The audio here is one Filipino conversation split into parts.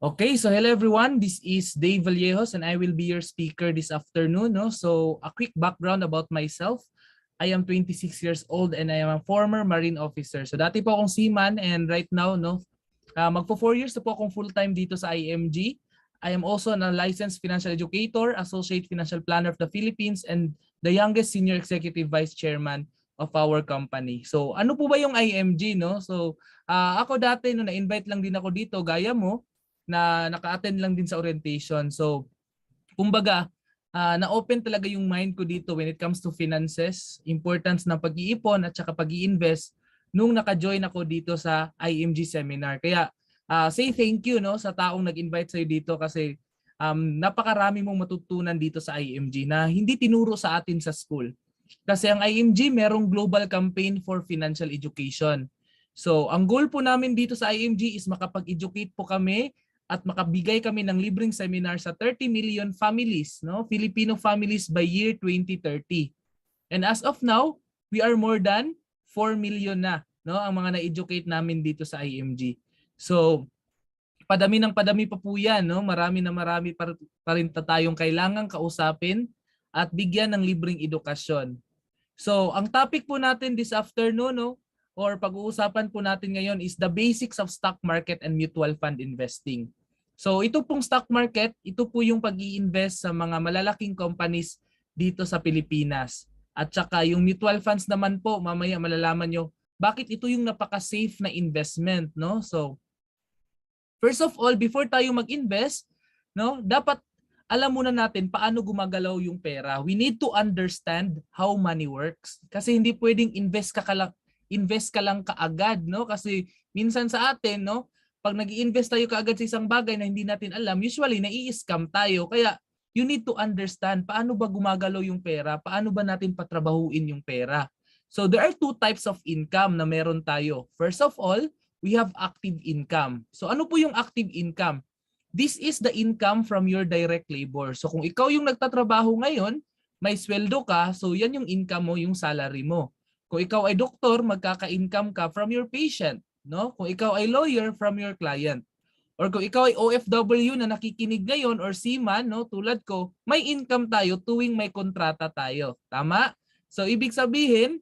Okay, so hello everyone. This is Dave Vallejos and I will be your speaker this afternoon. No? So a quick background about myself. I am 26 years old and I am a former Marine officer. So dati po akong seaman and right now, magpo 4 years na po akong full-time dito sa IMG. I am also a licensed financial educator, associate financial planner of the Philippines, and the youngest senior executive vice chairman of our company. So ano po ba yung IMG? No? So ako dati na-invite lang din ako dito gaya mo na naka-attend lang din sa orientation. So, kumbaga, na-open talaga yung mind ko dito when it comes to finances, importance ng pag-iipon at saka pag-i-invest nung naka-join ako dito sa IMG seminar. Kaya, say thank you sa taong nag-invite sa'yo dito kasi napakarami mong matutunan dito sa IMG na hindi tinuro sa atin sa school. Kasi ang IMG merong global campaign for financial education. So, ang goal po namin dito sa IMG is makapag-educate po kami at makabigay kami ng libreng seminar sa 30 million families, Filipino families by year 2030. And as of now, we are more than 4 million na, ang mga na-educate namin dito sa IMG. So, padami ng padami pa po yan, Marami pa rin tayong kailangang kausapin at bigyan ng libreng edukasyon. So, ang topic po natin this afternoon, or pag-uusapan po natin ngayon is the basics of stock market and mutual fund investing. So ito pong stock market, ito po yung pag-i-invest sa mga malalaking companies dito sa Pilipinas. At saka yung mutual funds naman po, mamaya malalaman nyo bakit ito yung napaka-safe na investment. So first of all, before tayo mag-invest, dapat alam muna natin paano gumagalaw yung pera. We need to understand how money works. Kasi hindi pwedeng invest ka lang kaagad, Kasi minsan sa atin, pag nag-i-invest tayo kaagad sa isang bagay na hindi natin alam, usually nai-scam tayo. Kaya you need to understand paano ba gumagalaw yung pera, paano ba natin patrabahuin yung pera. So there are two types of income na meron tayo. First of all, we have active income. So ano po yung active income? This is the income from your direct labor. So kung ikaw yung nagtatrabaho ngayon, may sweldo ka, so yan yung income mo, yung salary mo. Kung ikaw ay doktor, magkaka-income ka from your patient, Kung ikaw ay lawyer, from your client. Or kung ikaw ay OFW na nakikinig ngayon or seaman, tulad ko, may income tayo tuwing may kontrata tayo. Tama? So ibig sabihin,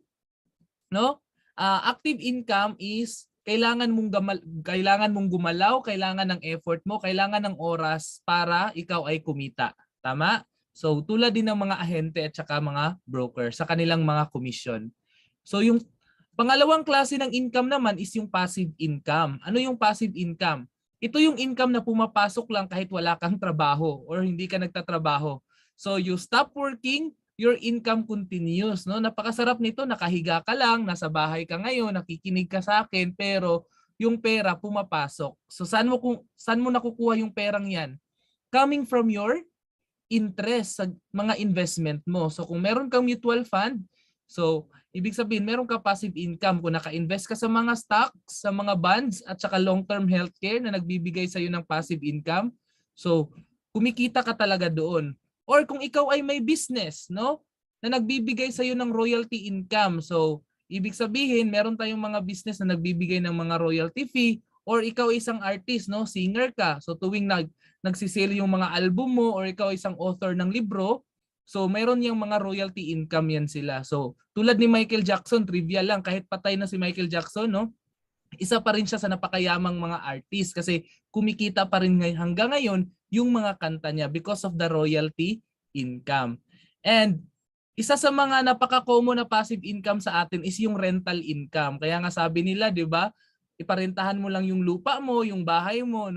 active income is kailangan mong gumalaw, kailangan ng effort mo, kailangan ng oras para ikaw ay kumita. Tama? So tulad din ng mga ahente at saka mga broker sa kanilang mga commission. So yung pangalawang klase ng income naman is yung passive income. Ano yung passive income? Ito yung income na pumapasok lang kahit wala kang trabaho or hindi ka nagtatrabaho. So you stop working, your income continues. Napakasarap nito, nakahiga ka lang, nasa bahay ka ngayon, nakikinig ka sa akin, pero yung pera pumapasok. So saan mo nakukuha yung perang yan? Coming from your interest sa mga investment mo. So kung meron kang mutual fund, so ibig sabihin meron ka passive income kung naka-invest ka sa mga stocks, sa mga bonds at saka long-term healthcare na nagbibigay sa iyo ng passive income. So kumikita ka talaga doon. Or kung ikaw ay may business, na nagbibigay sa iyo ng royalty income. So ibig sabihin meron tayong mga business na nagbibigay ng mga royalty fee, or ikaw isang artist, singer ka. So tuwing nagsisale yung mga album mo or ikaw isang author ng libro, so mayroon yung mga royalty income yan sila. So tulad ni Michael Jackson, trivia lang, kahit patay na si Michael Jackson, isa pa rin siya sa napakayamang mga artist kasi kumikita pa rin hanggang ngayon yung mga kanta niya because of the royalty income. And isa sa mga napaka-common na passive income sa atin is yung rental income. Kaya nga sabi nila, 'di ba? Iparentahan mo lang yung lupa mo, yung bahay mo,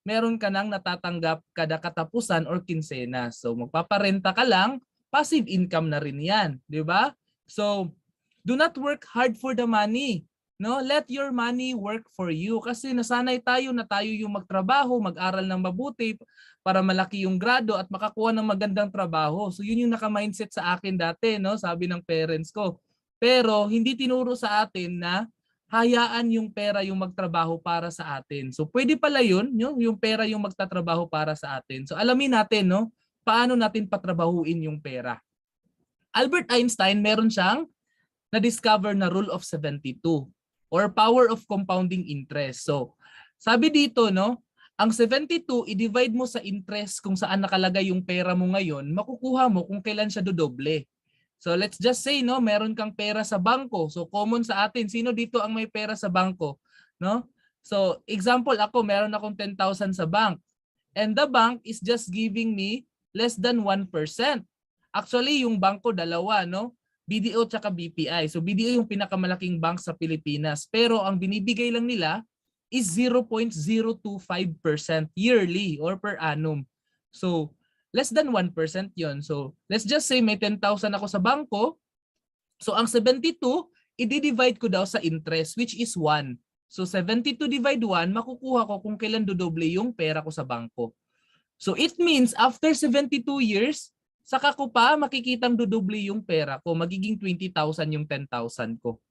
meron ka nang natatanggap kada katapusan or kinsena. So magpaparenta ka lang, passive income na rin 'yan, 'di ba? So do not work hard for the money. Let your money work for you kasi nasanay tayo na tayo yung magtrabaho, mag-aral ng mabuti para malaki yung grado at makakuha ng magandang trabaho. So yun yung naka-mindset sa akin dati, sabi ng parents ko. Pero hindi tinuro sa atin na hayaan yung pera yung magtrabaho para sa atin. So pwede pala yun, yung pera yung magtatrabaho para sa atin. So alamin natin, paano natin patrabahuin yung pera. Albert Einstein, meron siyang na-discover na rule of 72 or power of compounding interest. So sabi dito, Ang 72, i-divide mo sa interest kung saan nakalagay yung pera mo ngayon, makukuha mo kung kailan siya dodoble. So let's just say, no, meron kang pera sa bangko. So common sa atin, sino dito ang may pera sa bangko? No? So example, ako meron akong 10,000 sa bank. And the bank is just giving me less than 1%. Actually, yung bangko dalawa, no? BDO tsaka BPI. So BDO yung pinakamalaking bank sa Pilipinas. Pero ang binibigay lang nila is 0.025% yearly or per annum. So less than 1% yon. So let's just say may 10,000 ako sa bangko. So ang 72, i-divide ko daw sa interest which is 1. So 72 divide 1, makukuha ko kung kailan dodoble yung pera ko sa bangko. So it means after 72 years, saka ko pa makikitang dodoble yung pera ko. Magiging 20,000 yung 10,000 ko.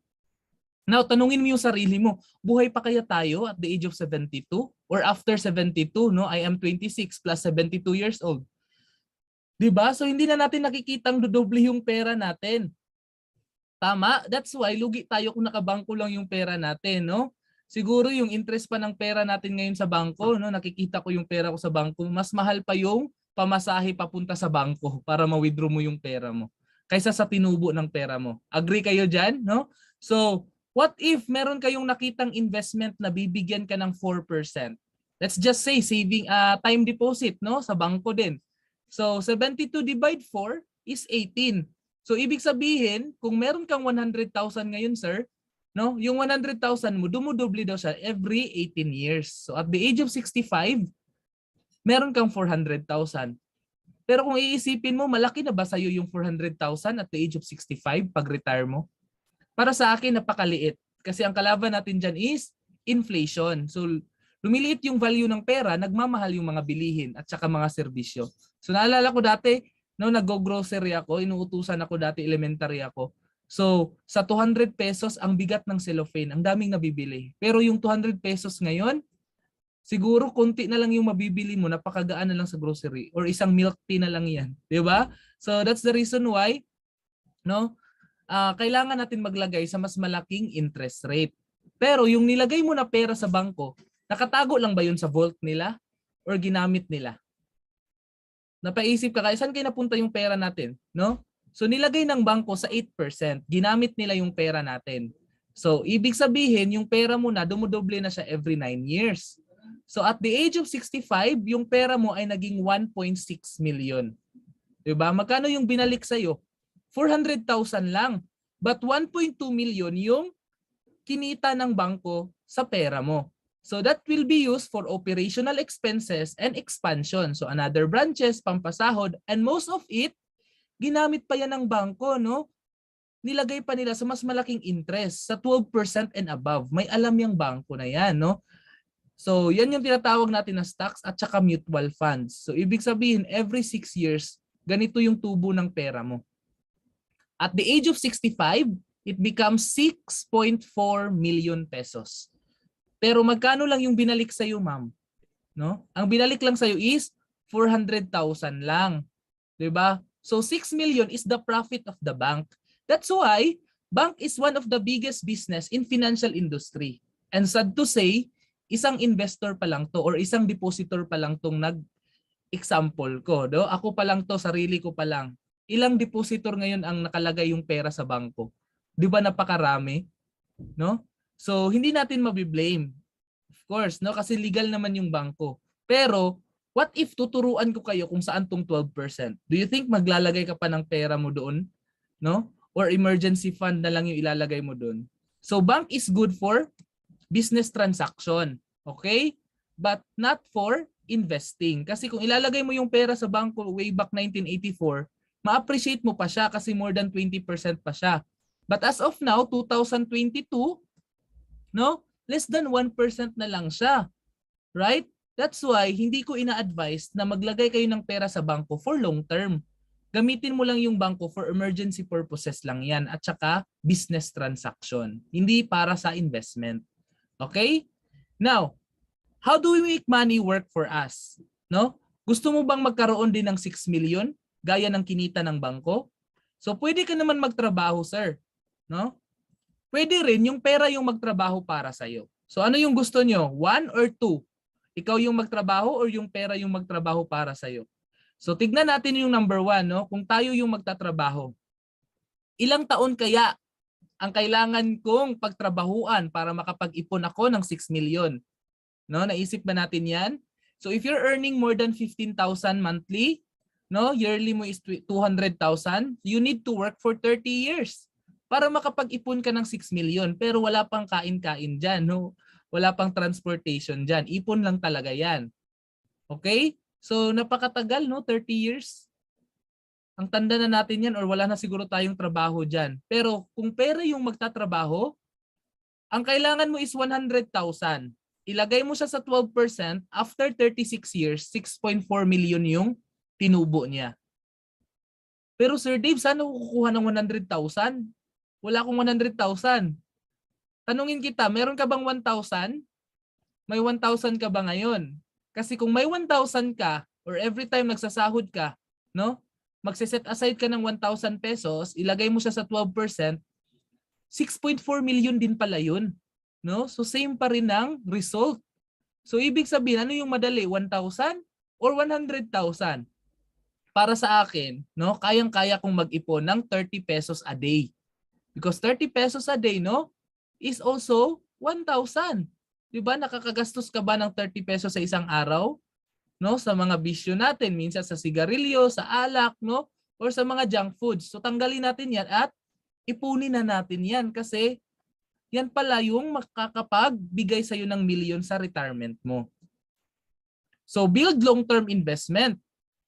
Now, tanungin mo yung sarili mo, buhay pa kaya tayo at the age of 72? Or after 72, no? I am 26 plus 72 years old. Diba? So hindi na natin nakikitang dodoble yung pera natin. Tama? That's why lugi tayo kung nakabangko lang yung pera natin, no? Siguro yung interest pa ng pera natin ngayon sa bangko, no? Nakikita ko yung pera ko sa bangko, mas mahal pa yung pamasahe papunta sa bangko para ma-withdraw mo yung pera mo kaysa sa tinubo ng pera mo. Agree kayo dyan, no? So, what if meron kayong nakitang investment na bibigyan ka ng 4%? Let's just say saving time deposit, no, sa bangko din. So 72 divide 4 is 18. So ibig sabihin, kung meron kang 100,000 ngayon, sir, no, yung 100,000 mo dumodoble daw siya every 18 years. So at the age of 65, meron kang 400,000. Pero kung iisipin mo, malaki na ba sa'yo yung 400,000 at the age of 65 pag retire mo? Para sa akin, napakaliit. Kasi ang kalaban natin dyan is inflation. So lumiliit yung value ng pera, nagmamahal yung mga bilihin at saka mga serbisyo. So naalala ko dati, no, nag-grocery ako, inuutusan ako dati, elementary ako. So sa 200 pesos, ang bigat ng cellophane, ang daming nabibili. Pero yung 200 pesos ngayon, siguro konti na lang yung mabibili mo, napakagaan na lang sa grocery or isang milk tea na lang yan, 'di ba? So that's the reason why, no, kailangan natin maglagay sa mas malaking interest rate. Pero yung nilagay mo na pera sa bangko, nakatago lang ba yun sa vault nila or ginamit nila? Napaisip ka, saan kayo napunta yung pera natin, no? So nilagay ng bangko sa 8%, ginamit nila yung pera natin. So ibig sabihin, yung pera mo na dumodoble na siya every 9 years. So at the age of 65, yung pera mo ay naging 1.6 million. 'Di ba? Magkano yung binalik sa iyo? 400,000 lang. But 1.2 million yung kinita ng bangko sa pera mo. So that will be used for operational expenses and expansion. So another branches, pampasahod, and most of it, ginamit pa yan ng bangko, no? Nilagay pa nila sa mas malaking interest, sa 12% and above. May alam yung bangko na yan, no? So yan yung tinatawag natin na stocks at saka mutual funds. So ibig sabihin, every 6 years, ganito yung tubo ng pera mo. At the age of 65, it becomes 6.4 million pesos. Pero magkano lang yung binalik sa iyo, ma'am? No? Ang binalik lang sa iyo is 400,000 lang. 'Di ba? So 6 million is the profit of the bank. That's why bank is one of the biggest business in financial industry. And sad to say, isang investor pa lang to or isang depositor pa lang tong nag-example ko. Do? Ako pa lang to, sarili ko pa lang. Ilang depositor ngayon ang nakalagay yung pera sa bangko? 'Di ba napakarami? No? So hindi natin mabiblame. Of course, no, kasi legal naman yung bangko. Pero what if tuturuan ko kayo kung saan tong 12%? Do you think maglalagay ka pa ng pera mo doon, no? Or emergency fund na lang yung ilalagay mo doon? So bank is good for business transaction, okay? But not for investing. Kasi kung ilalagay mo yung pera sa bangko way back 1984, ma-appreciate mo pa siya kasi more than 20% pa siya. But as of now, 2022, no? Less than 1% na lang siya. Right? That's why hindi ko ina-advise na maglagay kayo ng pera sa bangko for long term. Gamitin mo lang yung bangko for emergency purposes lang yan at saka business transaction. Hindi para sa investment. Okay? Now, how do we make money work for us? No? Gusto mo bang magkaroon din ng 6 million gaya ng kinita ng bangko? So pwede ka naman magtrabaho, sir. No? Pwede rin yung pera yung magtrabaho para sa iyo. So ano yung gusto nyo? 1 or 2? Ikaw yung magtrabaho or yung pera yung magtrabaho para sa'yo? So tignan natin yung number 1, no? Kung tayo yung magtatrabaho, ilang taon kaya ang kailangan kong pagtrabahuan para makapag-ipon ako ng 6 million? No, naisip ba natin 'yan? So if you're earning more than 15,000 monthly, no, yearly mo is 200,000, you need to work for 30 years para makapag-ipon ka ng 6 million. Pero wala pang kain-kain diyan, no? Wala pang transportation diyan. Ipon lang talaga 'yan. Okay? So napakatagal, no? 30 years. Ang tanda na natin 'yan or wala na siguro tayong trabaho diyan. Pero kung pera yung magtatrabaho, ang kailangan mo is 100,000. Ilagay mo siya sa 12%, after 36 years, 6.4 million yung tinubo niya. Pero Sir Dave, saan ako kukuha ng 100,000? Wala akong 100,000. Tanungin kita, meron ka bang 1,000? May 1,000 ka ba ngayon? Kasi kung may 1,000 ka or every time nagsasahod ka, no? Magse-set aside ka ng 1,000 pesos, ilagay mo siya sa 12%, 6.4 million din pala yun. No? So same pa rin ang result. So ibig sabihin, ano yung madali? 1,000 or 100,000? Para sa akin, no, kayang-kaya kong mag-ipon ng 30 pesos a day. Because 30 pesos a day, no, is also 1,000. 'Di ba? Nakakagastos ka ba ng 30 pesos sa isang araw? No, sa mga bisyo natin, minsan sa sigarilyo, sa alak, no, or sa mga junk foods. So tanggalin natin 'yan at ipunin na natin 'yan kasi yan pala yung makakapagbigay sa iyo ng milyon sa retirement mo. So build long-term investment.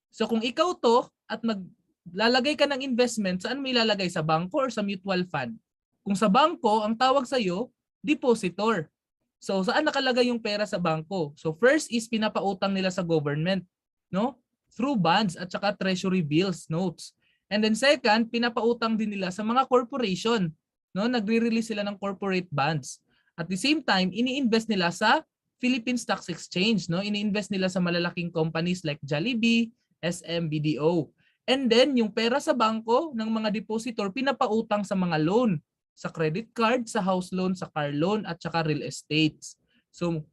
So kung ikaw to at maglalagay ka ng investment, saan mo ilalagay? Sa bangko or sa mutual fund? Kung sa bangko, ang tawag sa iyo, depositor. So saan nakalagay yung pera sa bangko? So first is pinapautang nila sa government, no? Through bonds at saka treasury bills, notes. And then second, pinapautang din nila sa mga corporation. No, nagre-release sila ng corporate bonds. At the same time, ini-invest nila sa Philippine Stock Exchange, no? Ini-invest nila sa malalaking companies like Jollibee, SM, BDO. And then yung pera sa bangko ng mga depositor pinapautang sa mga loan, sa credit card, sa house loan, sa car loan at saka real estates. So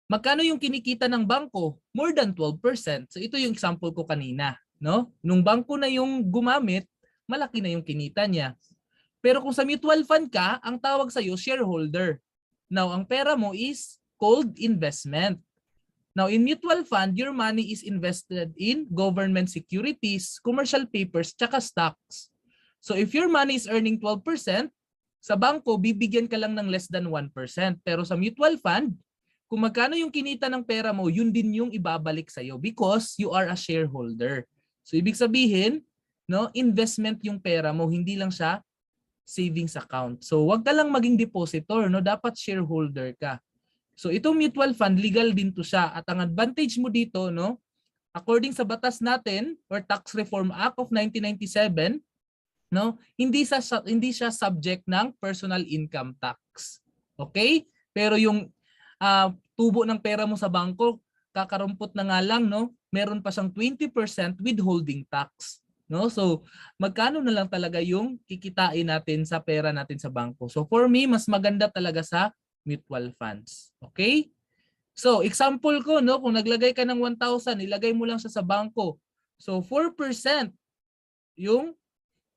magkano yung kinikita ng bangko? More than 12%. So ito yung example ko kanina, no? Nung bangko na yung gumamit, malaki na yung kinita niya. Pero kung sa mutual fund ka, ang tawag sa iyo shareholder. Now, ang pera mo is called investment. Now, in mutual fund, your money is invested in government securities, commercial papers, tsaka stocks. So if your money is earning 12%, sa bangko, bibigyan ka lang ng less than 1%. Pero sa mutual fund, kung magkano yung kinita ng pera mo, yun din yung ibabalik sa iyo because you are a shareholder. So ibig sabihin, no, investment yung pera mo, hindi lang siya savings account. So wag ka lang maging depositor, no? Dapat shareholder ka. So itong mutual fund, legal din to siya. At ang advantage mo dito, no? According sa batas natin or Tax Reform Act of 1997, no? Hindi siya subject ng personal income tax. Okay? Pero yung tubo ng pera mo sa bangko, kakarumpot na nga lang, no? Meron pa siyang 20% withholding tax. No? So, magkano na lang talaga yung kikitain natin sa pera natin sa bangko. So, for me, mas maganda talaga sa mutual funds. Okay? So, example ko, no, kung naglagay ka ng 1,000, ilagay mo lang siya sa bangko. So, 4% yung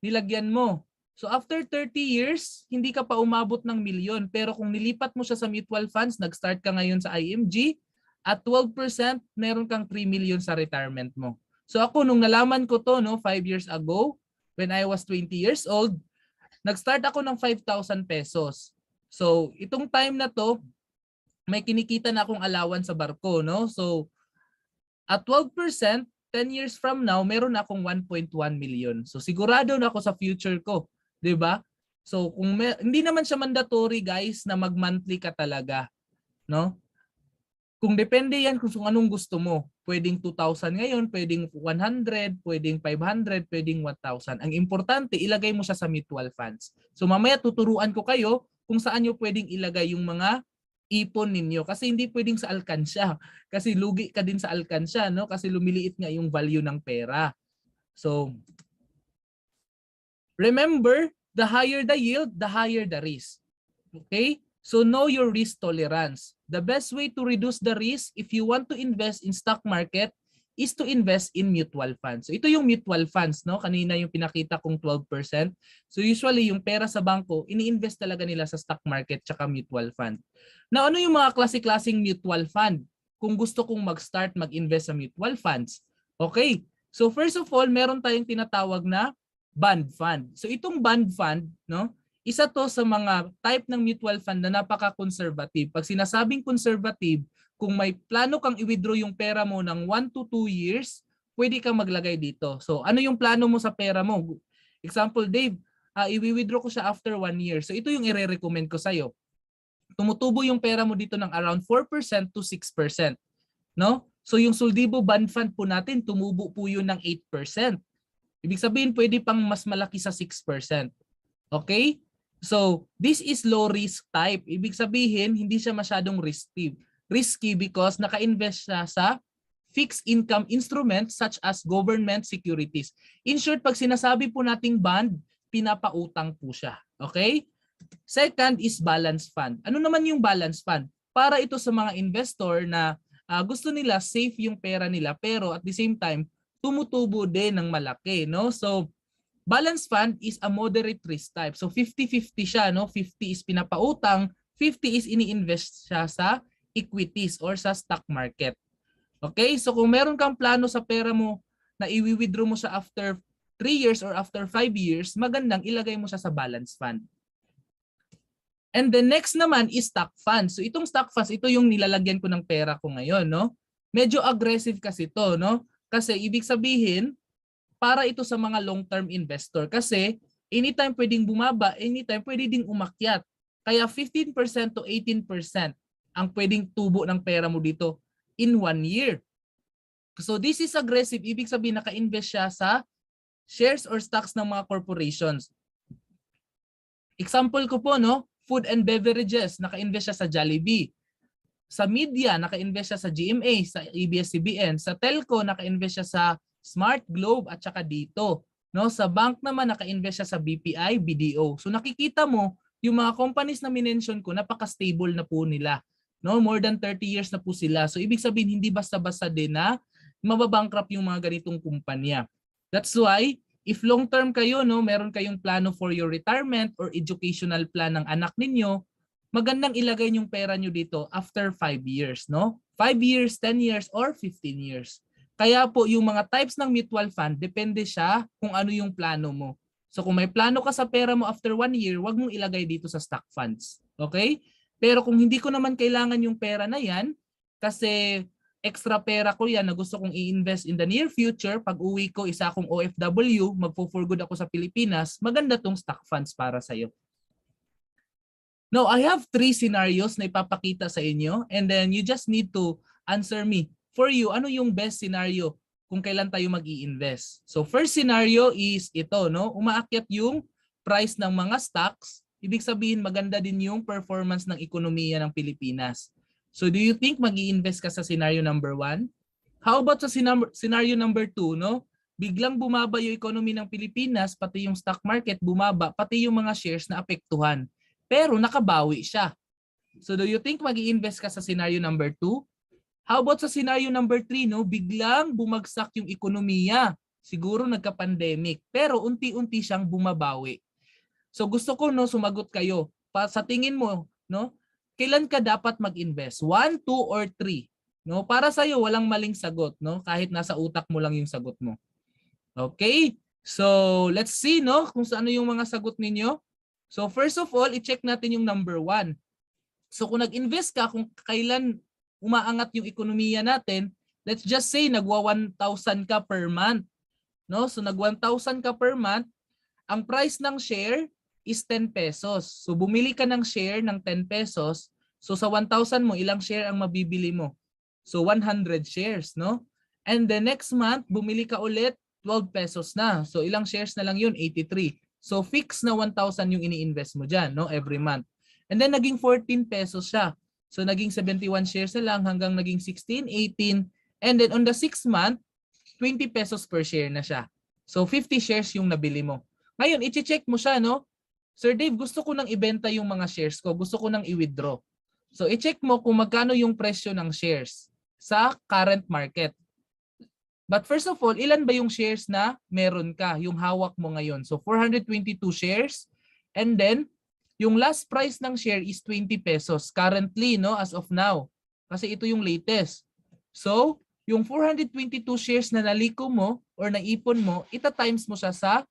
nilagyan mo. So, after 30 years, hindi ka pa umabot ng milyon. Pero kung nilipat mo siya sa mutual funds, nag-start ka ngayon sa IMG, at 12%, meron kang 3 million sa retirement mo. So ako nung nalaman ko to, no, 5 years ago, when I was 20 years old, nag-start ako ng 5,000 pesos. So itong time na to, may kinikita na akong allowance sa barko, no? So at 12%, 10 years from now, meron na akong 1.1 million. So sigurado na ako sa future ko, 'di ba? So kung hindi naman siya mandatory, guys, na mag-monthly ka talaga, no? Kung depende yan kung anong gusto mo. Pwedeng 2,000 ngayon, pwedeng 100, pwedeng 500, pwedeng 1,000. Ang importante, ilagay mo siya sa mutual funds. So mamaya tuturuan ko kayo kung saan nyo pwedeng ilagay yung mga ipon ninyo. Kasi hindi pwedeng sa alkansya. Kasi lugi ka din sa alkansya, no? Kasi lumiliit nga yung value ng pera. So, remember, the higher the yield, the higher the risk. Okay? So know your risk tolerance. The best way to reduce the risk if you want to invest in stock market is to invest in mutual funds. So ito yung mutual funds, no? Kanina yung pinakita kong 12%. So usually yung pera sa bangko, ini-invest talaga nila sa stock market tsaka mutual fund. Now ano yung mga klase-klaseng mutual fund? Kung gusto kong mag-start mag-invest sa mutual funds. Okay. So first of all, meron tayong tinatawag na bond fund. So itong bond fund, no? Isa to sa mga type ng mutual fund na napaka-conservative. Pag sinasabing conservative, kung may plano kang i-withdraw yung pera mo ng 1 to 2 years, pwede kang maglagay dito. So ano yung plano mo sa pera mo? Example, Dave, i-withdraw ko siya after 1 year. So ito yung i-recommend ko sa'yo. Tumutubo yung pera mo dito ng around 4% to 6%. No? So yung Soldibo Bond Fund po natin, tumubo po yun ng 8%. Ibig sabihin, pwede pang mas malaki sa 6%. Okay? So this is low risk type. Ibig sabihin, hindi siya masyadong risky because naka-invest siya sa fixed income instruments such as government securities. In short, pag sinasabi po nating bond, pinapautang po siya. Okay? Second is balance fund. Ano naman yung balance fund? Para ito sa mga investor na gusto nila safe yung pera nila pero at the same time, tumutubo din ng malaki. No? So, balance fund is a moderate risk type. So 50-50 siya, no? 50 is pinapautang, 50 is ini-invest siya sa equities or sa stock market. Okay? So kung meron kang plano sa pera mo na i-withdraw mo siya after 3 years or after 5 years, magandang ilagay mo siya sa balance fund. And the next naman is stock funds. So itong stock funds, ito yung nilalagyan ko ng pera ko ngayon, no? Medyo aggressive kasi ito, no? Kasi ibig sabihin, para ito sa mga long-term investor kasi anytime pwedeng bumaba, anytime pwede ding umakyat. Kaya 15% to 18% ang pwedeng tubo ng pera mo dito in 1 year. So this is aggressive. Ibig sabihin naka-invest siya sa shares or stocks ng mga corporations. Example ko po, no? Food and beverages, naka-invest siya sa Jollibee. Sa media, naka-invest siya sa GMA, sa ABS-CBN. Sa telco, naka-invest siya sa Smart Globe at saka dito. No, sa bank naman naka-invest siya sa BPI, BDO. So nakikita mo yung mga companies na minention ko, napaka-stable na po nila. No, more than 30 years na po sila. So ibig sabihin hindi basta-basta din na mababankrupt yung mga ganitong kumpanya. That's why if long-term kayo, no, meron kayong plano for your retirement or educational plan ng anak ninyo, magandang ilagay yung pera nyo dito after 5 years, no? 5 years, 10 years, or 15 years. Kaya po yung mga types ng mutual fund, depende siya kung ano yung plano mo. So kung may plano ka sa pera mo after 1 year, wag mong ilagay dito sa stock funds. Okay? Pero kung hindi ko naman kailangan yung pera na yan, kasi extra pera ko yan na gusto kong i-invest in the near future, pag uwi ko, isa akong OFW, magpo-for good ako sa Pilipinas, maganda tong stock funds para sa'yo. Now, I have 3 scenarios na ipapakita sa inyo and then you just need to answer me. For you, ano yung best scenario kung kailan tayo mag-i-invest? So first scenario is ito, no? Umaakyat yung price ng mga stocks. Ibig sabihin maganda din yung performance ng ekonomiya ng Pilipinas. So do you think mag-i-invest ka sa scenario number 1? How about sa scenario number 2, no? Biglang bumaba yung economy ng Pilipinas, pati yung stock market bumaba, pati yung mga shares na apektuhan. Pero nakabawi siya. So do you think mag-i-invest ka sa scenario number 2? How about sa scenario number 3, no? Biglang bumagsak yung ekonomiya. Siguro nagka-pandemic, pero unti-unti siyang bumabawi. So gusto ko, no, sumagot kayo. Sa tingin mo, no? Kailan ka dapat mag-invest? 1, 2 or 3? No? Para sa iyo walang maling sagot, no? Kahit nasa utak mo lang yung sagot mo. Okay? So, let's see, no, kung ano yung mga sagot ninyo. So, first of all, i-check natin yung number 1. So, kung nag-invest ka, kung kailan umaangat yung ekonomiya natin, let's just say nagwa 1,000 ka per month. No? So nag 1,000 ka per month, ang price ng share is 10 pesos. So bumili ka ng share ng 10 pesos. So sa 1,000 mo, ilang share ang mabibili mo? So 100 shares, no? And the next month, bumili ka ulit, 12 pesos na. So ilang shares na lang yun? 83. So fixed na 1,000 yung ini-invest mo dyan, no? Every month. And then naging 14 pesos siya. So naging 71 shares na lang hanggang naging 16, 18. And then on the 6th month, 20 pesos per share na siya. So 50 shares yung nabili mo. Ngayon, i-check mo siya, no? Sir Dave, gusto ko nang ibenta yung mga shares ko. Gusto ko nang i-withdraw. So, i-check mo kung magkano yung presyo ng shares sa current market. But first of all, ilan ba yung shares na meron ka, yung hawak mo ngayon? So 422 shares, and then yung last price ng share is 20 pesos currently, no, as of now. Kasi ito yung latest. So, yung 422 shares na naliko mo or naipon mo, ita-times mo siya sa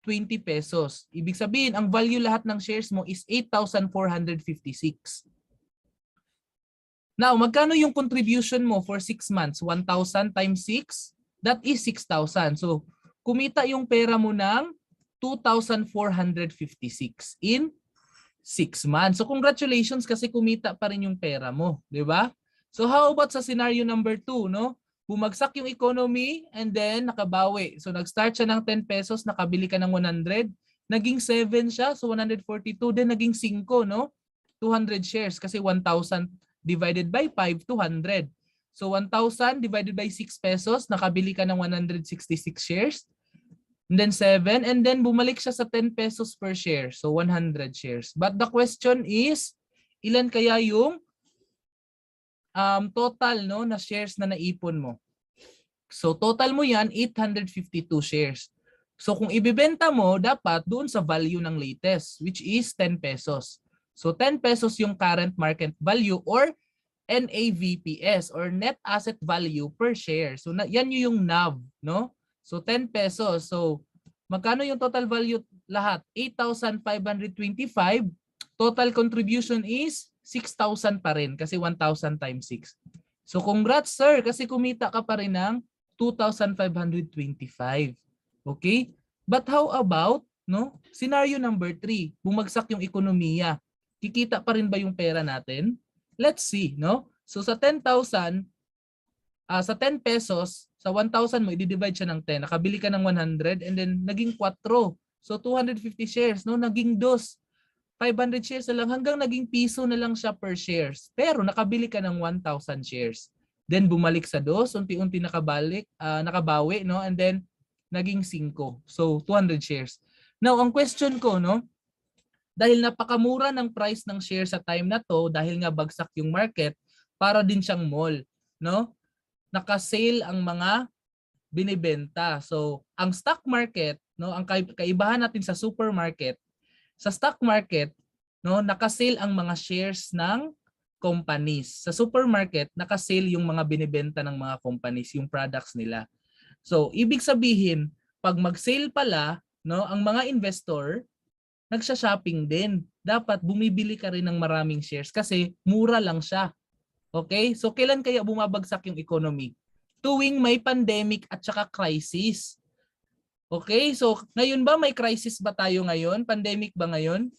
20 pesos. Ibig sabihin, ang value lahat ng shares mo is 8,456. Now, magkano yung contribution mo for 6 months? 1,000 times 6? That is 6,000. So, kumita yung pera mo ng 2,456 in 6 months. So, congratulations kasi kumita pa rin yung pera mo. Di ba? So, how about sa scenario number 2, no? Bumagsak yung economy and then nakabawi. So, nag-start siya ng 10 pesos, nakabili ka ng 100. Naging 7 siya, so 142. Then naging 5, no? 200 shares kasi 1,000 divided by 5, 200. So 1,000 divided by 6 pesos, nakabili ka ng 166 shares. And then 7, and then bumalik siya sa 10 pesos per share. So 100 shares. But the question is, ilan kaya yung total, no, na shares na naipon mo? So total mo yan, 852 shares. So kung ibibenta mo, dapat doon sa value ng latest, which is 10 pesos. So 10 pesos yung current market value or NAVPS or net asset value per share. So yan yung NAV, no? So 10 pesos. So magkano yung total value lahat? 8,525. Total contribution is 6,000 pa rin kasi 1,000 times 6. So congrats sir kasi kumita ka pa rin ng 2,525. Okay? But how about, no? Scenario number 3, bumagsak yung ekonomiya. Kikita pa rin ba yung pera natin? Let's see, no? So sa 10,000, sa 10 pesos, sa 1,000 mo, i-divide siya ng 10. Nakabili ka ng 100 and then naging 4. So 250 shares, no? Naging 2. 500 shares na lang hanggang naging piso na lang siya per shares. Pero nakabili ka ng 1,000 shares. Then bumalik sa 2, unti-unti nakabawi, no? And then naging 5. So 200 shares. Now, ang question ko, no? Dahil napakamura ng price ng share sa time na to, dahil nga bagsak yung market, para din siyang mall, no? Naka-sale ang mga binibenta. So, ang stock market, no, ang kaibahan natin sa supermarket, sa stock market, no, naka-sale ang mga shares ng companies. Sa supermarket, naka-sale yung mga binibenta ng mga companies, yung products nila. So, ibig sabihin, pag mag-sale pala, no, ang mga investor nagsha-shopping din. Dapat bumibili ka rin ng maraming shares kasi mura lang siya. Okay? So kailan kaya bumabagsak yung economy? Tuwing may pandemic at saka crisis. Okay? So ngayon ba may crisis ba tayo ngayon? Pandemic ba ngayon?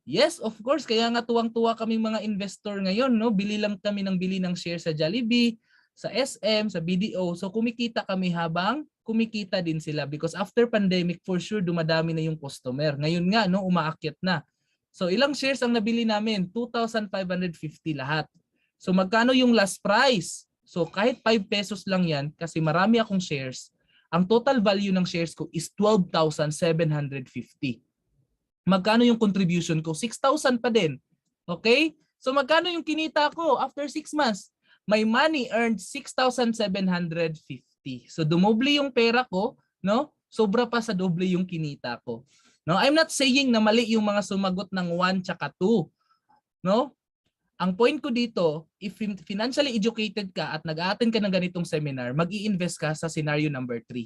Yes, of course. Kaya nga tuwang-tuwa kaming mga investor ngayon, no? Bili lang kami ng bili ng shares sa Jollibee, sa SM, sa BDO. So kumikita kami habang kumikita din sila because after pandemic for sure dumadami na yung customer. Ngayon nga, no, umaakyat na. So ilang shares ang nabili namin? 2,550 lahat. So magkano yung last price? So kahit 5 pesos lang yan kasi marami akong shares, ang total value ng shares ko is 12,750. Magkano yung contribution ko? 6,000 pa din. Okay? So magkano yung kinita ko after 6 months? My money earned 6,750. So dumoble yung pera ko, no? Sobra pa sa doble yung kinita ko. No, I'm not saying na mali yung mga sumagot ng 1 tsaka 2. No? Ang point ko dito, if financially educated ka at nag-a-attend ka ng ganitong seminar, mag-i-invest ka sa scenario number 3.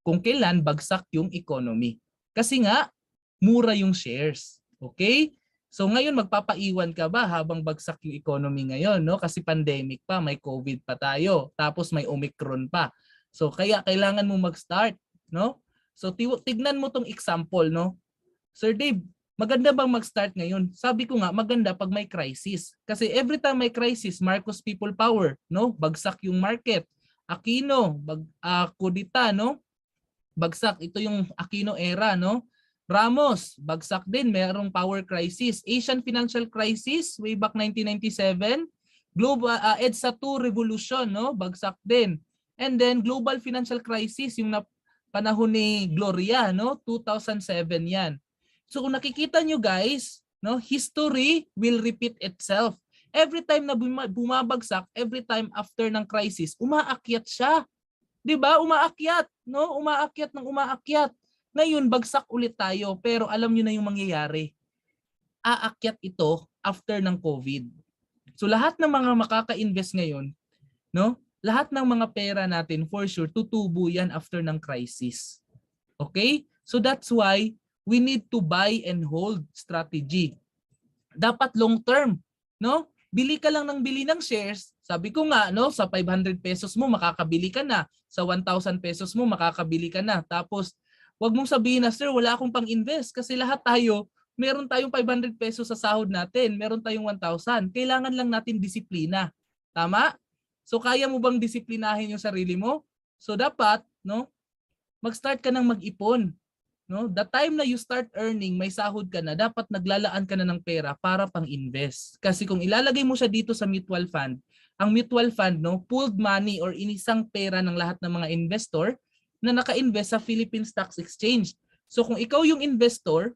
Kung kailan bagsak yung economy. Kasi nga, mura yung shares. Okay? So ngayon magpapaiwan ka ba habang bagsak yung economy ngayon, no? Kasi pandemic pa, may COVID pa tayo, tapos may Omicron pa. So kaya kailangan mo mag-start, no? So tignan mo tong example, no? Sir Dave, maganda bang mag-start ngayon? Sabi ko nga, maganda pag may crisis. Kasi every time may crisis, Marcos people power, no? Bagsak yung market. Aquino, kudita, no? Bagsak. Ito yung Aquino era, no? Ramos, bagsak din, mayroong power crisis. Asian financial crisis way back 1997. Global EDSA 2 revolution, no? Bagsak din. And then global financial crisis yung panahon ni Gloria, no? 2007 yan. So kung nakikita nyo guys, no, history will repeat itself. Every time na bumabagsak, every time after ng crisis, umaakyat siya. 'Di ba? Umaakyat, no? Umaakyat ng umaakyat. Ngayon bagsak ulit tayo, pero alam niyo na yung mangyayari. Aakyat ito after ng COVID. So lahat ng mga makaka-invest ngayon, no? Lahat ng mga pera natin for sure tutubo yan after ng crisis. Okay? So that's why we need to buy and hold strategy. Dapat long term, no? Bili ka lang ng bili ng shares. Sabi ko nga, no, sa 500 pesos mo makakabili ka na, sa 1,000 pesos mo makakabili ka na. Tapos wag mong sabihin na, sir, wala akong pang-invest kasi lahat tayo meron tayong 500 pesos sa sahod natin, meron tayong 1,000. Kailangan lang natin disiplina. Tama? So kaya mo bang disiplinahin yung sarili mo? So dapat, no, mag-start ka ng mag-ipon. No? The time na you start earning, may sahod ka na, dapat naglalaan ka na ng pera para pang-invest. Kasi kung ilalagay mo siya dito sa mutual fund, ang mutual fund, no, pooled money or inisang pera ng lahat ng mga investor na naka-invest sa Philippine Stock Exchange. So kung ikaw yung investor,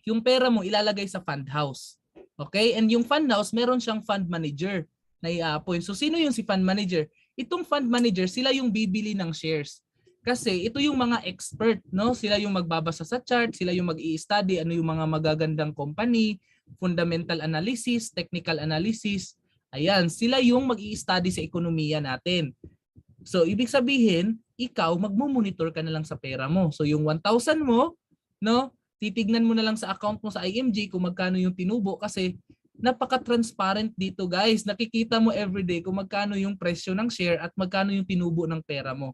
yung pera mo ilalagay sa fund house. Okay? And yung fund house, meron siyang fund manager na i-appoint. So sino yung si fund manager? Itong fund manager, sila yung bibili ng shares. Kasi ito yung mga expert, no? Sila yung magbabasa sa chart, sila yung mag-i-study ano yung mga magagandang company, fundamental analysis, technical analysis. Ayan, sila yung mag-i-study sa ekonomiya natin. So ibig sabihin, ikaw magmo-monitor ka na lang sa pera mo. So yung 1,000 mo, no? Titignan mo na lang sa account mo sa IMG kung magkano yung tinubo kasi napaka-transparent dito guys. Nakikita mo everyday kung magkano yung presyo ng share at magkano yung tinubo ng pera mo.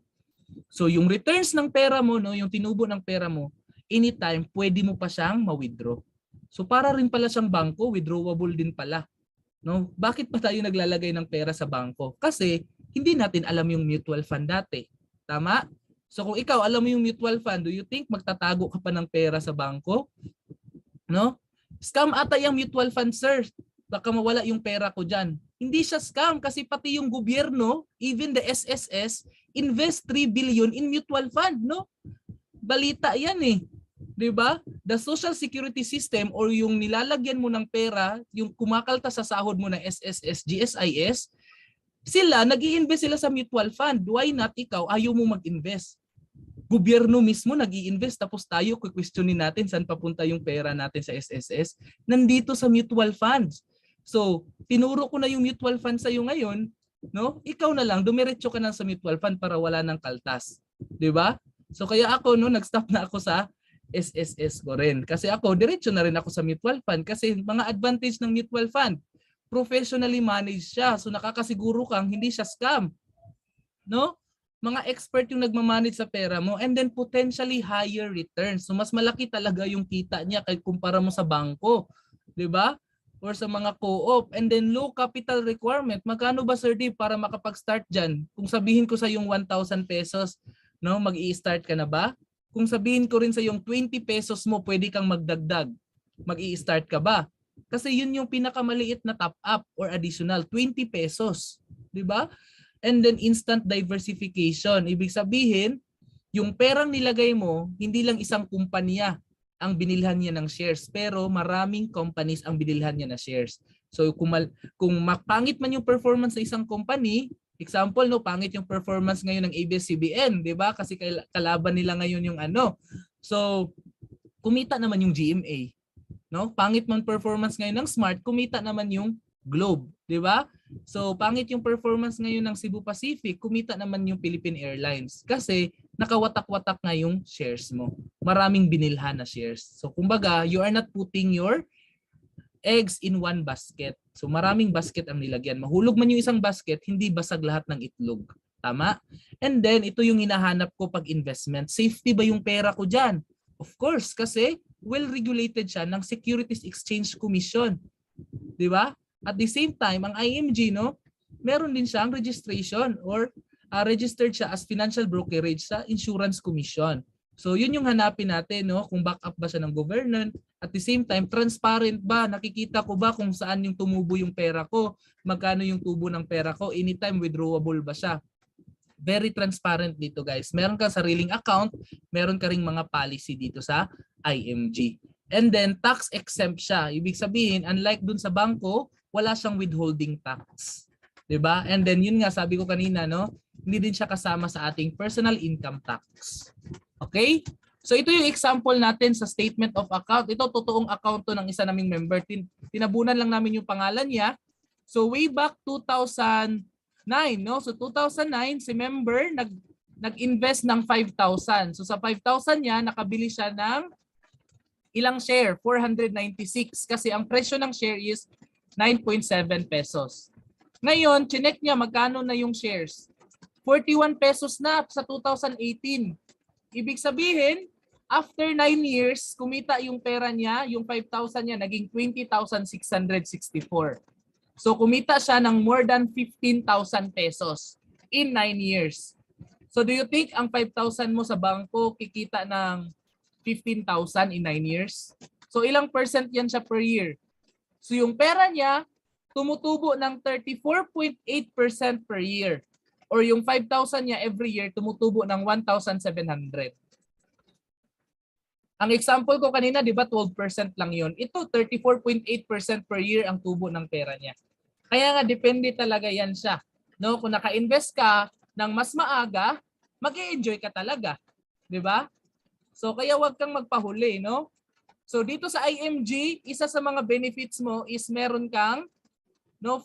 So yung returns ng pera mo, no, yung tinubo ng pera mo, anytime pwede mo pa siyang ma-withdraw. So para rin pala siyang bangko, withdrawable din pala. No? Bakit pa tayo naglalagay ng pera sa bangko? Kasi hindi natin alam yung mutual fund dati. Tama? So kung ikaw alam mo yung mutual fund, do you think magtatago ka pa ng pera sa bangko? No? Scam ata yung mutual fund, sir. Baka mawala yung pera ko dyan. Hindi siya scam kasi pati yung gobyerno, even the SSS, invest 3 billion in mutual fund, no? Balita yan eh. 'Di ba? The Social Security System or yung nilalagyan mo ng pera, yung kumakalta sa sahod mo ng SSS, GSIS, sila nag-i-invest sila sa mutual fund. Why not ikaw ayaw mo mag-invest? Gobyerno mismo nag-i-invest tapos tayo questionin natin saan papunta yung pera natin sa SSS. Nandito sa mutual funds. So, tinuro ko na yung mutual fund sa iyo ngayon, no? Ikaw na lang dumiretso ka na sa mutual fund para wala nang kaltas, 'di ba? So kaya ako no nag-stop na ako sa SSS ko rin. Kasi ako diretso na rin ako sa mutual fund kasi mga advantage ng mutual fund, professionally managed siya. So nakakasiguro kang hindi siya scam, no? Mga expert yung nagmamanage sa pera mo and then potentially higher returns. So mas malaki talaga yung kita niya kay kumpara mo sa bangko, 'di ba? Or sa mga co-op, and then low capital requirement. Magkano ba Sir Dave para makapag-start dyan? Kung sabihin ko sa yung 1,000 pesos, no, mag-i-start ka na ba? Kung sabihin ko rin sa yung 20 pesos mo, pwede kang magdagdag. Mag-i-start ka ba? Kasi yun yung pinakamaliit na top up or additional, 20 pesos. 'Di ba? And then instant diversification. Ibig sabihin, yung perang nilagay mo, hindi lang isang kumpanya ang binilhan niya ng shares, pero maraming companies ang binilhan niya na shares. So kung mapangit man yung performance sa isang company, example no, pangit yung performance ngayon ng ABS-CBN, 'di ba? Kasi kalaban nila ngayon yung ano. So kumita naman yung GMA, no? Pangit man performance ngayon ng Smart, kumita naman yung Globe, 'di ba? So pangit yung performance ngayon ng Cebu Pacific, kumita naman yung Philippine Airlines kasi nakawatak-watak nga yung shares mo. Maraming binilhan na shares. So kumbaga, you are not putting your eggs in one basket. So maraming basket ang nilagyan. Mahulog man yung isang basket, hindi basag lahat ng itlog. Tama? And then ito yung hinahanap ko pag investment. Safety ba yung pera ko dyan? Of course, kasi well-regulated siya ng Securities Exchange Commission. 'Di ba? At the same time, ang IMG, no, meron din siyang registration or registered siya as financial brokerage sa Insurance Commission. So yun yung hanapin natin, no, kung back up ba siya ng government. At the same time, transparent ba? Nakikita ko ba kung saan yung tumubo yung pera ko? Magkano yung tubo ng pera ko? Anytime withdrawable ba siya? Very transparent dito guys. Meron ka sariling account, meron ka ring mga policy dito sa IMG. And then tax exempt siya. Ibig sabihin, unlike dun sa bangko, wala siyang withholding tax. 'Di ba? And then yun nga sabi ko kanina, no? Hindi din siya kasama sa ating personal income tax. Okay? So ito yung example natin sa statement of account. Ito totoong account to ng isa naming member. Tinabunan lang namin yung pangalan niya. So way back 2009, no? So 2009 si member nag-invest ng 5,000. So sa 5,000 niya nakabili siya ng ilang share? 496 kasi ang presyo ng share is 9.7 pesos. Ngayon, chinek niya magkano na yung shares. 41 pesos na sa 2018. Ibig sabihin, after 9 years, kumita yung pera niya, yung 5,000 niya, naging 20,664. So kumita siya ng more than 15,000 pesos in 9 years. So do you think ang 5,000 mo sa bangko kikita ng 15,000 in 9 years? So ilang percent yan siya per year? So yung pera niya, tumutubo ng 34.8% per year. Or yung 5,000 niya every year, tumutubo ng 1,700. Ang example ko kanina, di ba 12% lang yun. Ito, 34.8% per year ang tubo ng pera niya. Kaya nga, depende talaga yan siya. No? Kung naka-invest ka ng mas maaga, mag-e-enjoy ka talaga. Di ba? So, kaya wag kang magpahuli. No? So, dito sa IMG, isa sa mga benefits mo is meron kang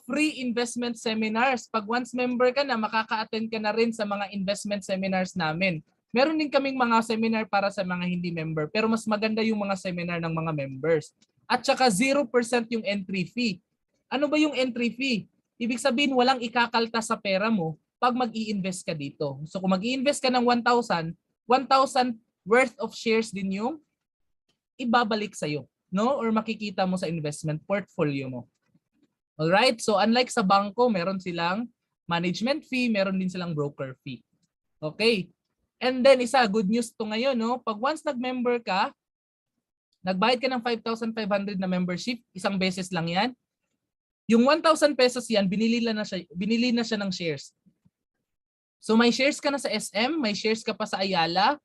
free investment seminars. Pag once member ka na, makaka-attend ka na rin sa mga investment seminars namin. Meron din kaming mga seminar para sa mga hindi member, pero mas maganda yung mga seminar ng mga members. At saka 0% yung entry fee. Ano ba yung entry fee? Ibig sabihin walang ikakalta sa pera mo pag mag-i-invest ka dito. So kung mag-i-invest ka ng 1,000, 1,000 worth of shares din yung ibabalik sa'yo, no? Or makikita mo sa investment portfolio mo. Alright, so unlike sa bangko, meron silang management fee, meron din silang broker fee. Okay. And then isa, good news to ngayon, no? Pag once nag-member ka, nagbayad ka ng 5,500 na membership, isang beses lang yan. Yung 1,000 pesos yan, binili na siya ng shares. So may shares ka na sa SM, may shares ka pa sa Ayala,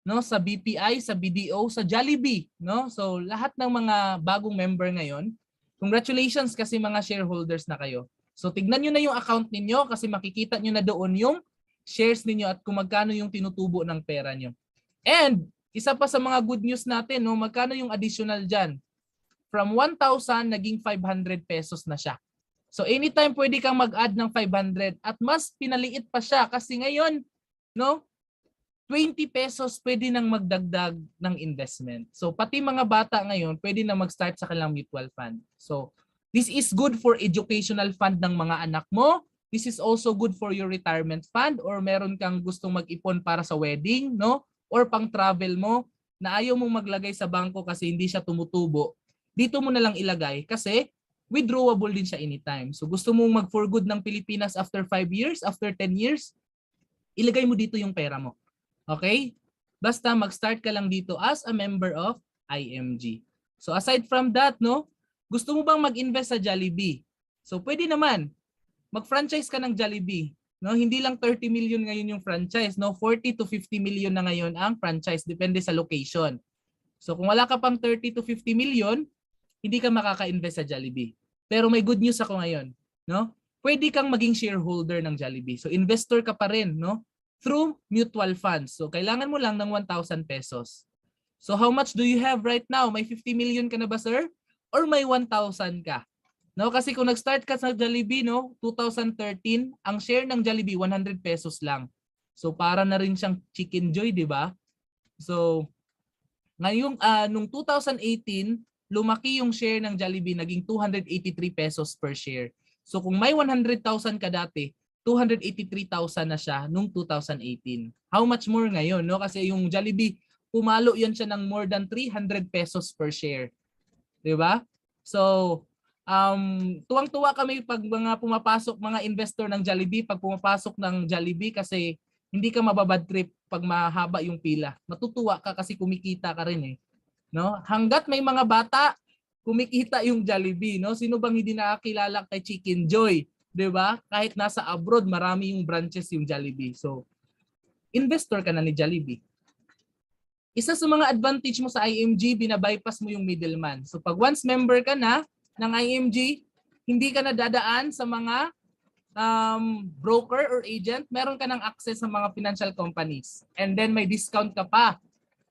no, sa BPI, sa BDO, sa Jollibee, no? So lahat ng mga bagong member ngayon, congratulations kasi mga shareholders na kayo. So tignan niyo na yung account ninyo kasi makikita niyo na doon yung shares ninyo at kung magkano yung tinutubo ng pera nyo. And isa pa sa mga good news natin, no, magkano yung additional dyan? From 1,000 naging 500 pesos na siya. So anytime pwede kang mag-add ng 500 at mas pinaliit pa siya kasi ngayon, no, 20 pesos pwede nang magdagdag ng investment. So pati mga bata ngayon pwede na mag-start sa kanilang mutual fund. So this is good for educational fund ng mga anak mo. This is also good for your retirement fund or meron kang gustong mag-ipon para sa wedding, no? Or pang travel mo na ayaw mong maglagay sa bangko kasi hindi siya tumutubo. Dito mo na lang ilagay kasi withdrawable din siya anytime. So gusto mong mag-for good ng Pilipinas after 5 years, after 10 years, ilagay mo dito yung pera mo. Okay? Basta mag-start ka lang dito as a member of IMG. So aside from that, no? Gusto mo bang mag-invest sa Jollibee? So pwede naman. Mag-franchise ka ng Jollibee, no? Hindi lang 30 million ngayon yung franchise, no? 40 to 50 million na ngayon ang franchise depende sa location. So kung wala ka pang 30 to 50 million, hindi ka makaka-invest sa Jollibee. Pero may good news ako ngayon, no? Pwede kang maging shareholder ng Jollibee. So investor ka pa rin, no? Through mutual funds. So kailangan mo lang ng 1,000 pesos. So how much do you have right now? May 50 million ka na ba, sir? Or may 1,000 ka? No, kasi kung nag-start ka sa Jollibee, no, 2013, ang share ng Jollibee 100 pesos lang. So para na rin siyang Chicken Joy, 'di ba? So ngayong nung 2018, lumaki yung share ng Jollibee, naging 283 pesos per share. So kung may 100,000 ka dati, 283,000 na siya nung 2018. How much more ngayon, no? Kasi yung Jollibee, pumalo yan siya ng more than 300 pesos per share. 'Di ba? So tuwang-tuwa kami pag mga pumapasok mga investor ng Jollibee, pag pumapasok ng Jollibee kasi hindi ka mababad trip pag mahaba yung pila. Matutuwa ka kasi kumikita ka rin eh. No? Hangga't may mga bata, kumikita yung Jollibee, no? Sino bang hindi nakakilala kay Chicken Joy, 'di ba? Kahit nasa abroad, marami yung branches yung Jollibee. So, investor ka na ni Jollibee. isa sa mga advantage mo sa IMG, binabypass mo yung middleman. So pag once member ka na ng IMG, hindi ka na dadaan sa mga broker or agent, meron ka ng access sa mga financial companies. And then may discount ka pa.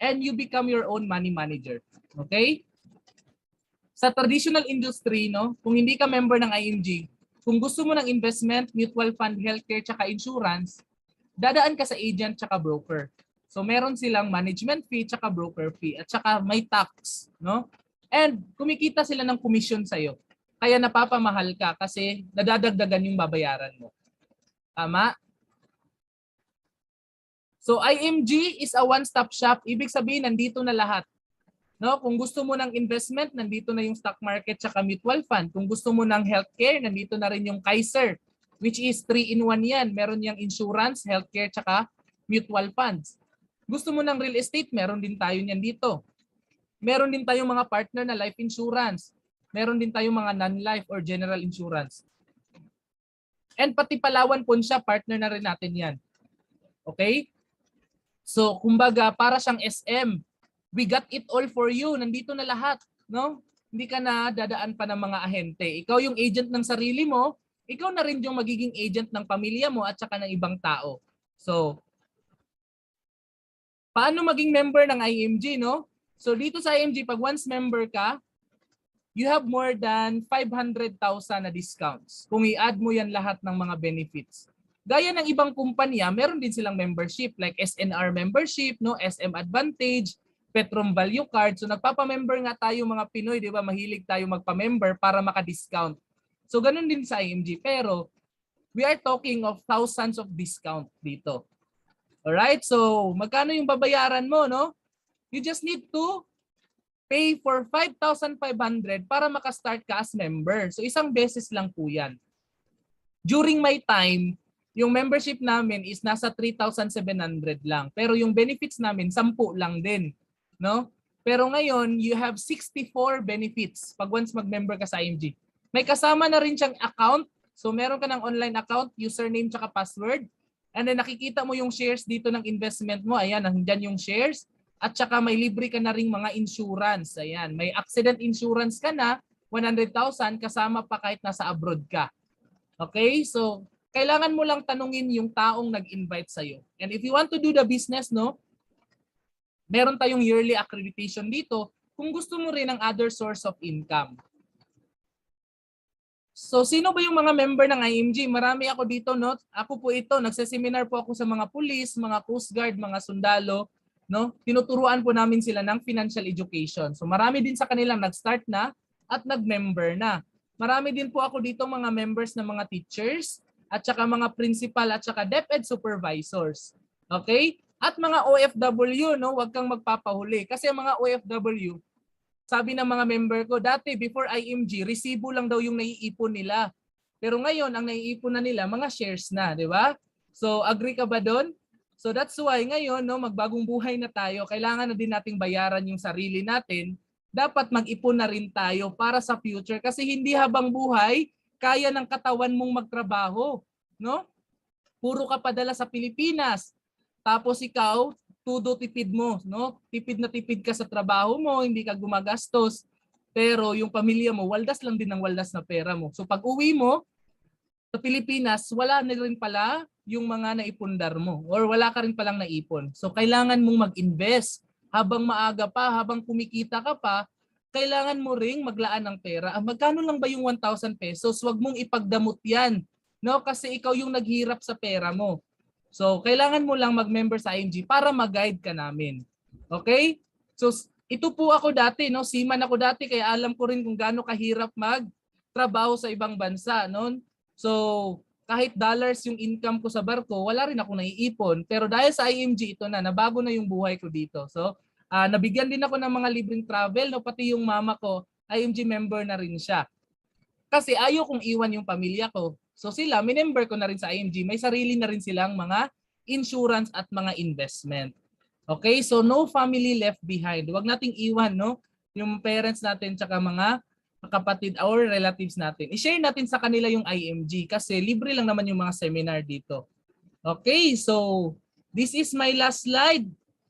And you become your own money manager. Okay? Sa traditional industry, no, kung hindi ka member ng IMG, kung gusto mo ng investment, mutual fund, healthcare, tsaka insurance, dadaan ka sa agent tsaka broker. So meron silang management fee tsaka broker fee at tsaka may tax, no? And kumikita sila ng commission sa iyo. Kaya napapamahal ka kasi nadadagdagan yung babayaran mo. Tama? So IMG is a one-stop shop. Ibig sabihin nandito na lahat. No, kung gusto mo ng investment, nandito na yung stock market tsaka mutual fund. Kung gusto mo ng healthcare, nandito na rin yung Kaiser, which is 3-in-1 yan. Meron yang insurance, healthcare tsaka mutual funds. Gusto mo ng real estate, meron din tayo niyan dito. Meron din tayong mga partner na life insurance. Meron din tayong mga non-life or general insurance. And pati Palawan Punsya, partner na rin natin yan. Okay? So, kumbaga, para siyang SM. We got it all for you. Nandito na lahat. No? Hindi ka na dadaan pa ng mga ahente. Ikaw yung agent ng sarili mo. Ikaw na rin yung magiging agent ng pamilya mo at saka ng ibang tao. So, paano maging member ng IMG, no? So dito sa IMG, pag once member ka, you have more than 500,000 na discounts. Kung i-add mo yan lahat ng mga benefits. Gaya ng ibang kumpanya, meron din silang membership like SNR membership, no? SM Advantage, Petrom Value Card. So nagpapa-member nga tayo mga Pinoy, di ba? Mahilig tayo magpa-member para maka-discount. So ganun din sa IMG. Pero we are talking of thousands of discount dito. Alright, so magkano yung babayaran mo, no? You just need to pay for 5,500 para makastart ka as member. So isang beses lang po yan. During my time, yung membership namin is nasa 3,700 lang. Pero yung benefits namin, 10 lang din, no? Pero ngayon, you have 64 benefits pag once mag-member ka sa IMG. May kasama na rin siyang account. So meron ka ng online account, username tsaka password. And then nakikita mo yung shares dito ng investment mo. Ayan, nandiyan yung shares. At saka may libre ka na ring mga insurance. Ayan, may accident insurance ka na, 100,000 kasama pa kahit nasa abroad ka. Okay? So, kailangan mo lang tanungin yung taong nag-invite sa'yo. And if you want to do the business, no, meron tayong yearly accreditation dito kung gusto mo rin ng other source of income. So, sino ba yung mga member ng IMG? Marami ako dito, no? Ako po ito, nagseseminar po ako sa mga pulis, mga coast guard, mga sundalo, no? Tinuturuan po namin sila ng financial education. So, marami din sa kanilang nag-start na at nag-member na. Marami din po ako dito mga members ng mga teachers at saka mga principal at saka DepEd supervisors. Okay? At mga OFW, no? Huwag kang magpapahuli kasi ang mga OFW, sabi ng mga member ko, dati before IMG, resibo lang daw yung naiipon nila. Pero ngayon, ang naiipon na nila, mga shares na, di ba? So, agree ka ba doon? So, that's why ngayon, no, magbagong buhay na tayo. Kailangan na din nating bayaran yung sarili natin. Dapat mag-ipon na rin tayo para sa future. Kasi hindi habang buhay, kaya ng katawan mong magtrabaho. No? Puro ka padala sa Pilipinas. Tapos ikaw, tudo tipid mo, no? Tipid na tipid ka sa trabaho mo, hindi ka gumagastos. Pero yung pamilya mo, waldas lang din ng waldas na pera mo. So pag uwi mo sa Pilipinas, wala na rin pala yung mga naipundar mo or wala ka rin palang naipon. So kailangan mong mag-invest habang maaga pa, habang kumikita ka pa, kailangan mo ring maglaan ng pera. Magkano lang ba yung 1,000 pesos? Huwag mong ipagdamot yan, no? Kasi ikaw yung naghirap sa pera mo. So, kailangan mo lang mag-member sa IMG para mag-guide ka namin. Okay? So, ito po ako dati, no? Seaman ako dati, kaya alam ko rin kung gaano kahirap magtrabaho sa ibang bansa, no? So, kahit dollars yung income ko sa barko, wala rin ako naiipon. Pero dahil sa IMG, ito na, nabago na yung buhay ko dito. So, nabigyan din ako ng mga libreng travel, no? Pati yung mama ko, IMG member na rin siya. Kasi ayaw kong iwan yung pamilya ko. So sila, minember ko na rin sa IMG, may sarili na rin silang mga insurance at mga investment. Okay, so no family left behind. Huwag nating iwan, no? Yung parents natin tsaka mga kapatid or relatives natin. I-share natin sa kanila yung IMG kasi libre lang naman yung mga seminar dito. Okay, so this is my last slide.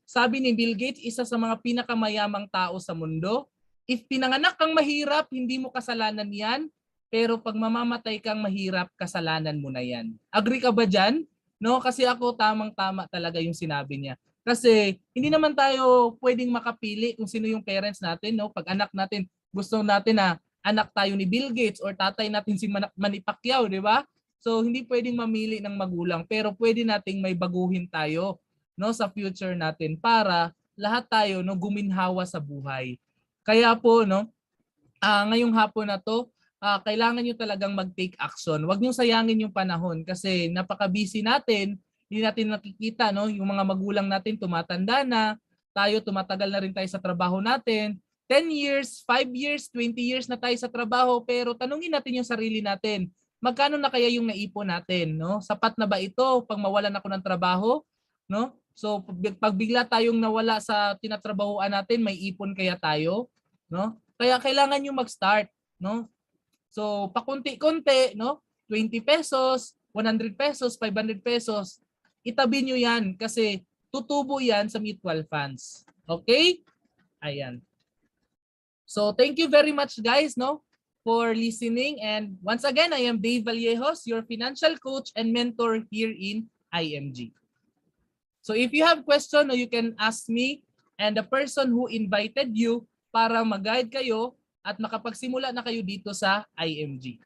Sabi ni Bill Gates, isa sa mga pinakamayamang tao sa mundo. If pinanganak kang mahirap, hindi mo kasalanan yan. Pero pag mamamatay kang mahirap, kasalanan mo na yan. Agree ka ba dyan? No? Kasi ako tamang-tama talaga yung sinabi niya. Kasi hindi naman tayo pwedeng makapili kung sino yung parents natin. No? Pag anak natin, gusto natin na anak tayo ni Bill Gates or tatay natin si Manny Pacquiao, di ba? So hindi pwedeng mamili ng magulang, pero pwede nating may baguhin tayo, no, sa future natin para lahat tayo, no, guminhawa sa buhay. Kaya po, no, ngayong hapon na to, kailangan nyo talagang mag-take action. Huwag nyo sayangin yung panahon kasi napaka-busy natin, hindi natin nakikita, no, yung mga magulang natin tumatanda na, tayo tumatagal na rin tayo sa trabaho natin. 10 years, 5 years, 20 years na tayo sa trabaho, pero tanungin natin yung sarili natin. Magkano na kaya yung naipon natin, no? Sapat na ba ito pag mawalan ako ng trabaho, no? So pag bigla tayong nawala sa tinatrabahuan natin, may ipon kaya tayo, no? Kaya kailangan niyo mag-start, no? So pakunti-kunti, no? 20 pesos, 100 pesos, 500 pesos. Itabi niyo 'yan kasi tutubo 'yan sa mutual funds. Okay? Ayan. So thank you very much guys, no, for listening, and once again I am Dave Vallejos, your financial coach and mentor here in IMG. So if you have question, no, you can ask me and the person who invited you para mag-guide kayo at makapagsimula na kayo dito sa IMG.